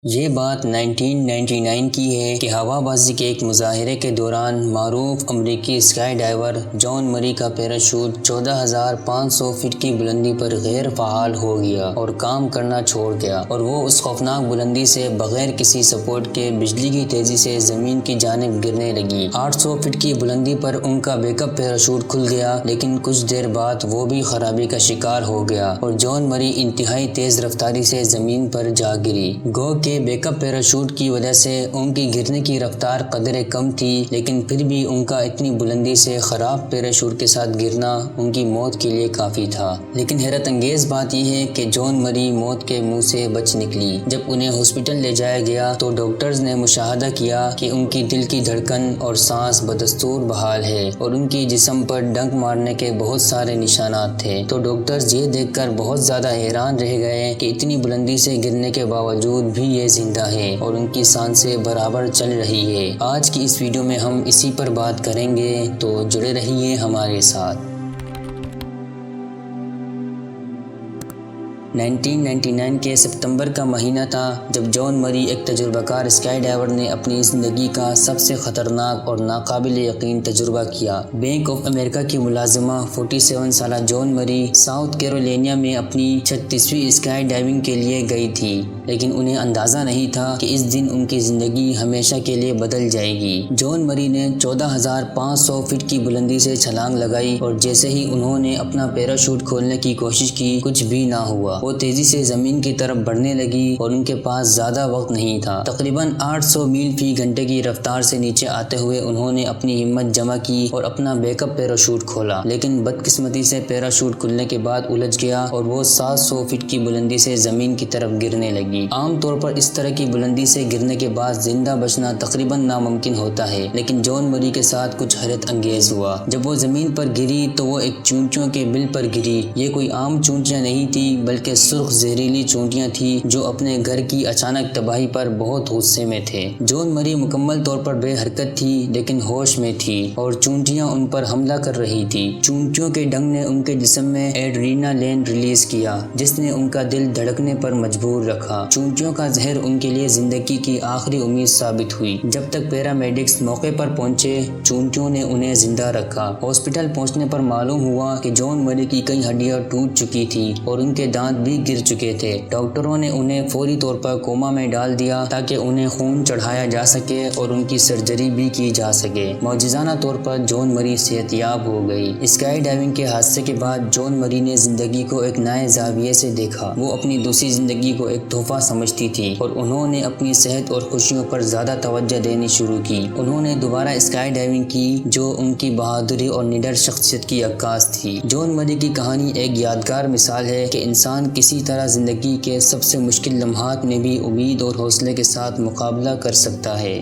یہ بات 1999 کی ہے کہ ہوا بازی کے ایک مظاہرے کے دوران معروف امریکی اسکائی ڈائیور جان مری کا پیراشوٹ 14,500 فٹ کی بلندی پر غیر فعال ہو گیا اور کام کرنا چھوڑ گیا، اور وہ اس خوفناک بلندی سے بغیر کسی سپورٹ کے بجلی کی تیزی سے زمین کی جانب گرنے لگی۔ 800 فٹ کی بلندی پر ان کا بیک اپ پیراشوٹ کھل گیا، لیکن کچھ دیر بعد وہ بھی خرابی کا شکار ہو گیا اور جان مری انتہائی تیز رفتاری سے زمین پر جا گری۔ گو کہ بیک اپ پیراشوٹ کی وجہ سے ان کی گرنے کی رفتار قدرے کم تھی، لیکن پھر بھی ان کا اتنی بلندی سے خراب پیراشوٹ کے ساتھ گرنا ان کی موت کے لیے کافی تھا۔ لیکن حیرت انگیز بات یہ ہے کہ جان مری موت کے منہ سے بچ نکلی۔ جب انہیں ہاسپٹل لے جایا گیا تو ڈاکٹرز نے مشاہدہ کیا کہ ان کی دل کی دھڑکن اور سانس بدستور بحال ہے اور ان کی جسم پر ڈنک مارنے کے بہت سارے نشانات تھے۔ تو ڈاکٹرز یہ دیکھ کر بہت زیادہ حیران رہ گئے کہ اتنی بلندی سے گرنے کے باوجود بھی یہ زندہ ہے اور ان کی سانسیں برابر چل رہی ہے۔ آج کی اس ویڈیو میں ہم اسی پر بات کریں گے، تو جڑے رہیے ہمارے ساتھ۔ 1999 کے ستمبر کا مہینہ تھا جب جان مری، ایک تجربہ کار اسکائی ڈائیور نے اپنی زندگی کا سب سے خطرناک اور ناقابل یقین تجربہ کیا۔ بینک آف امریکہ کی ملازمہ 47 سالہ جان مری ساؤتھ کیرولینا میں اپنی 36ویں اسکائی ڈائیونگ کے لیے گئی تھی، لیکن انہیں اندازہ نہیں تھا کہ اس دن ان کی زندگی ہمیشہ کے لیے بدل جائے گی۔ جان مری نے 14,500 فٹ کی بلندی سے چھلانگ لگائی اور جیسے ہی انہوں نے اپنا پیراشوٹ کھولنے کی کوشش کی، کچھ بھی نہ ہوا۔ وہ تیزی سے زمین کی طرف بڑھنے لگی اور ان کے پاس زیادہ وقت نہیں تھا۔ تقریباً 800 میل فی گھنٹے کی رفتار سے نیچے آتے ہوئے انہوں نے اپنی ہمت جمع کی اور اپنا بیک اپ پیراشوٹ کھولا، لیکن بدقسمتی سے پیراشوٹ کھلنے کے بعد الجھ گیا اور وہ 700 فٹ کی بلندی سے زمین کی طرف گرنے لگی۔ عام طور پر اس طرح کی بلندی سے گرنے کے بعد زندہ بچنا تقریباً ناممکن ہوتا ہے، لیکن جان مری کے ساتھ کچھ حیرت انگیز ہوا۔ جب وہ زمین پر گری تو وہ ایک چونٹیوں کے بل پر گری۔ یہ کوئی عام چونٹیاں نہیں تھی، بلکہ سرخ زہریلی چونٹیاں تھیں جو اپنے گھر کی اچانک تباہی پر بہت غصے میں تھے۔ جان مری مکمل طور پر بے حرکت تھی، لیکن ہوش میں تھی اور چونٹیاں ان پر حملہ کر رہی تھی۔ چونٹیوں کے ڈنگ نے ان کے جسم میں ایڈرینالین ریلیز کیا، جس نے ان کا دل دھڑکنے پر مجبور رکھا۔ چونٹیوں کا زہر ان کے لیے زندگی کی آخری امید ثابت ہوئی۔ جب تک پیرامیڈکس موقع پر پہنچے، چونٹیوں نے انہیں زندہ رکھا۔ ہاسپٹل پہنچنے پر معلوم ہوا کہ جان مری کی کئی ہڈیاں ٹوٹ چکی تھیں اور ان کے دانت بھی گر چکے تھے۔ ڈاکٹروں نے انہیں فوری طور پر کوما میں ڈال دیا تاکہ انہیں خون چڑھایا جا سکے اور ان کی سرجری بھی کی جا سکے۔ معجزانہ طور پر جان مری صحت یاب ہو گئی۔ اسکائی ڈائیونگ کے حادثے کے بعد جان مری نے زندگی کو ایک نئے زاویے سے دیکھا۔ وہ اپنی دوسری زندگی کو ایک تحفہ سمجھتی تھی اور انہوں نے اپنی صحت اور خوشیوں پر زیادہ توجہ دینی شروع کی۔ انہوں نے دوبارہ اسکائی ڈائیونگ کی، جو ان کی بہادری اور نڈر شخصیت کی عکاس تھی۔ جان مری کی کہانی ایک یادگار مثال ہے کہ انسان کسی طرح زندگی کے سب سے مشکل لمحات میں بھی امید اور حوصلے کے ساتھ مقابلہ کر سکتا ہے۔